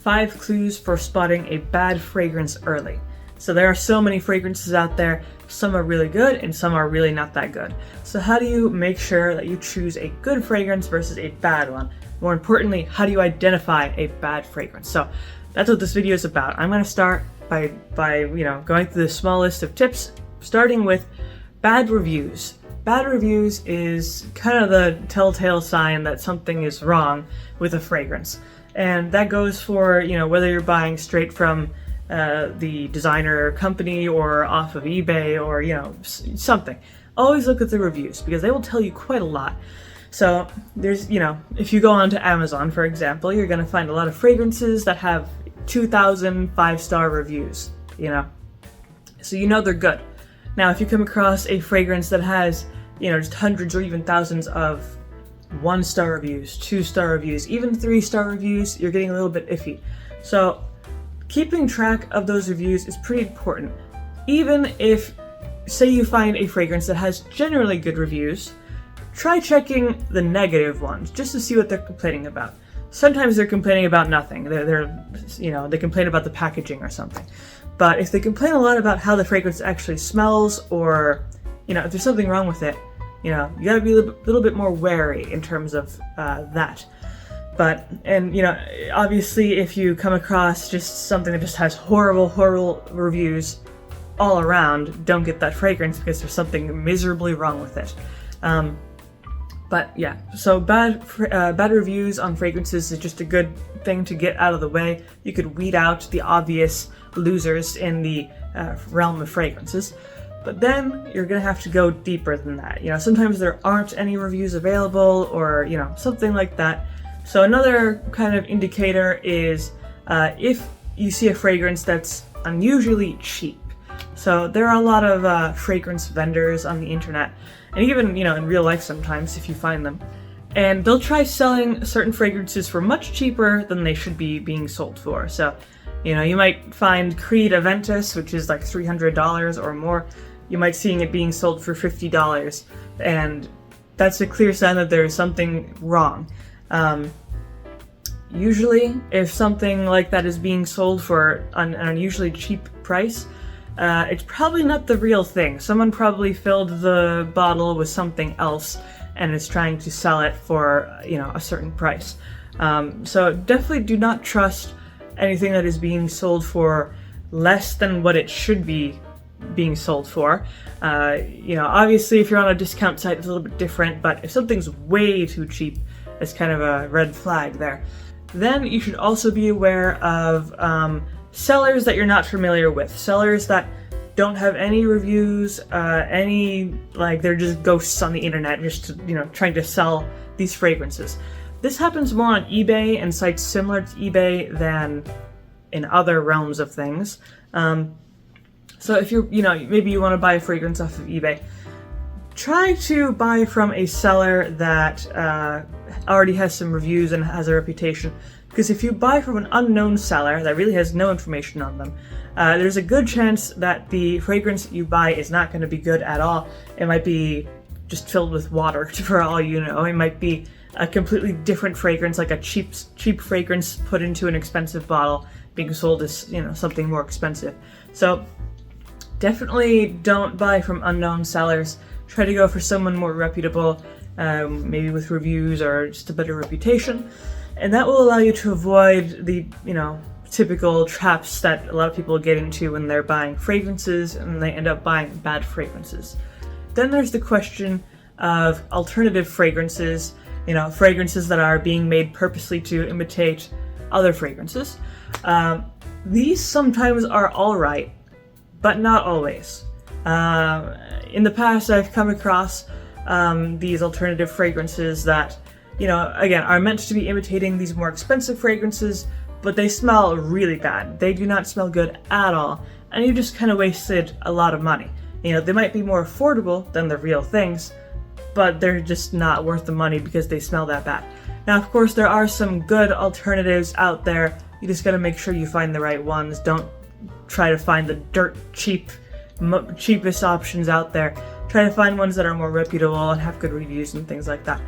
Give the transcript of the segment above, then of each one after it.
5 clues for spotting a bad fragrance early. So there are so many fragrances out there, some are really good and some are really not that good. So how do you make sure that you choose a good fragrance versus a bad one? More importantly, how do you identify a bad fragrance? So that's what this video is about. I'm going to start by going through the small list of tips, starting with bad reviews. Bad reviews is kind of the telltale sign that something is wrong with a fragrance. And that goes for, whether you're buying straight from the designer company or off of eBay or, something. Always look at the reviews because they will tell you quite a lot. So there's, if you go onto Amazon, for example, you're going to find a lot of fragrances that have 2,000 5-star reviews, So they're good. Now, if you come across a fragrance that has, just hundreds or even thousands of 1-star reviews, 2-star reviews, even 3-star reviews, you're getting a little bit iffy. So keeping track of those reviews is pretty important. Even if, say you find a fragrance that has generally good reviews, try checking the negative ones just to see what they're complaining about. Sometimes they're complaining about nothing. They complain about the packaging or something. But if they complain a lot about how the fragrance actually smells, or if there's something wrong with it, you gotta be a little bit more wary in terms of that. But, obviously if you come across just something that just has horrible reviews all around, don't get that fragrance because there's something miserably wrong with it. But yeah, so bad reviews on fragrances is just a good thing to get out of the way. You could weed out the obvious losers in the realm of fragrances. But then you're going to have to go deeper than that. Sometimes there aren't any reviews available or, something like that. So another kind of indicator is if you see a fragrance that's unusually cheap. So there are a lot of fragrance vendors on the internet, and even, in real life sometimes if you find them. And they'll try selling certain fragrances for much cheaper than they should be being sold for. So, you might find Creed Aventus, which is like $300 or more. You might see it being sold for $50, and that's a clear sign that there's something wrong. Usually, if something like that is being sold for an unusually cheap price, it's probably not the real thing. Someone probably filled the bottle with something else and is trying to sell it for, a certain price. So definitely do not trust anything that is being sold for less than what it should be being sold for. Obviously if you're on a discount site, it's a little bit different, but if something's way too cheap, it's kind of a red flag there. Then you should also be aware of sellers that you're not familiar with. Sellers that don't have any reviews, they're just ghosts on the internet, just trying to sell these fragrances. This happens more on eBay and sites similar to eBay than in other realms of things. So if you're, maybe you want to buy a fragrance off of eBay, try to buy from a seller that already has some reviews and has a reputation. Because if you buy from an unknown seller that really has no information on them, there's a good chance that the fragrance you buy is not going to be good at all. It might be just filled with water, for all you know. It might be a completely different fragrance, like a cheap fragrance put into an expensive bottle, being sold as something more expensive. So definitely don't buy from unknown sellers. Try to go for someone more reputable, maybe with reviews or just a better reputation. And that will allow you to avoid the, typical traps that a lot of people get into when they're buying fragrances and they end up buying bad fragrances. Then there's the question of alternative fragrances, fragrances that are being made purposely to imitate other fragrances. These sometimes are all right, but not always. In the past, I've come across these alternative fragrances that, again, are meant to be imitating these more expensive fragrances, but they smell really bad. They do not smell good at all, and you just kind of wasted a lot of money. They might be more affordable than the real things, but they're just not worth the money because they smell that bad. Now, of course, there are some good alternatives out there. You just gotta make sure you find the right ones. Don't try to find the dirt cheapest options out there. Try to find ones that are more reputable and have good reviews and things like that.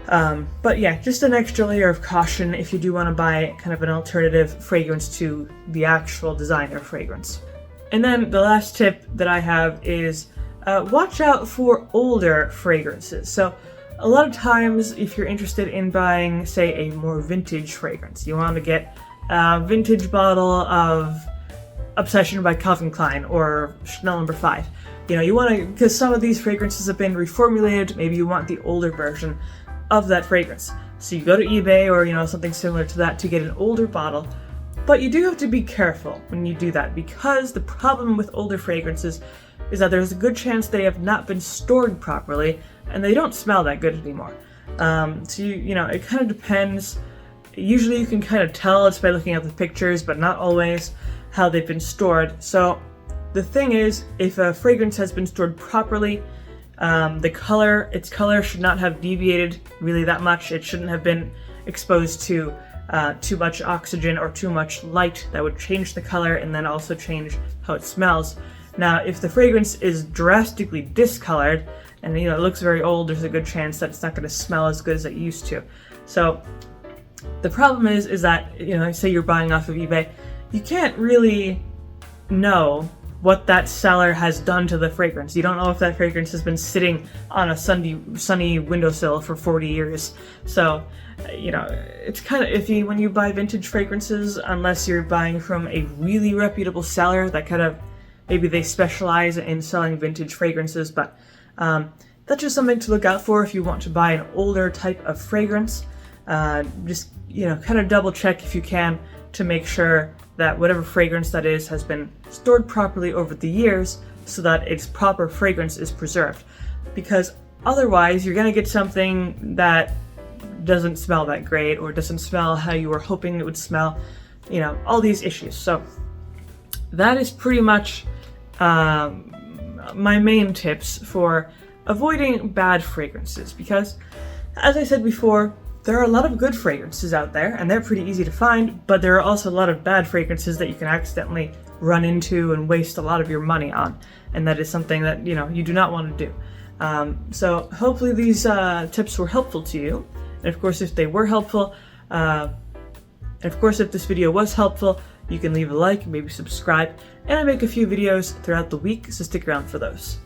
But yeah, just an extra layer of caution if you do want to buy kind of an alternative fragrance to the actual designer fragrance. And then the last tip that I have is watch out for older fragrances. So a lot of times if you're interested in buying, say, a more vintage fragrance, you want to get a vintage bottle of Obsession by Calvin Klein or Chanel No. 5. You know, you want to, because some of these fragrances have been reformulated, maybe you want the older version of that fragrance. So you go to eBay or, you know, something similar to that to get an older bottle. But you do have to be careful when you do that, because the problem with older fragrances is that there's a good chance they have not been stored properly and they don't smell that good anymore. So you know, it kind of depends. Usually you can kind of tell just by looking at the pictures, but not always, how they've been stored. So the thing is, if a fragrance has been stored properly, its color should not have deviated really that much. It shouldn't have been exposed to too much oxygen or too much light that would change the color and then also change how it smells. Now, if the fragrance is drastically discolored and, you know, it looks very old, there's a good chance that it's not going to smell as good as it used to. So the problem is that, you know, say you're buying off of eBay, you can't really know what that seller has done to the fragrance. You don't know if that fragrance has been sitting on a sunny windowsill for 40 years. So, you know, it's kind of iffy when you buy vintage fragrances, unless you're buying from a really reputable seller that kind of, maybe they specialize in selling vintage fragrances. But that's just something to look out for if you want to buy an older type of fragrance. Just, you know, kind of double check if you can to make sure that whatever fragrance that is has been stored properly over the years so that its proper fragrance is preserved. Because otherwise you're going to get something that doesn't smell that great or doesn't smell how you were hoping it would smell, you know, all these issues. So that is pretty much my main tips for avoiding bad fragrances, because as I said before, there are a lot of good fragrances out there, and they're pretty easy to find, but there are also a lot of bad fragrances that you can accidentally run into and waste a lot of your money on, and that is something that, you know, you do not want to do. So hopefully these tips were helpful to you, and of course if they were helpful, if this video was helpful, you can leave a like, maybe subscribe, and I make a few videos throughout the week, so stick around for those.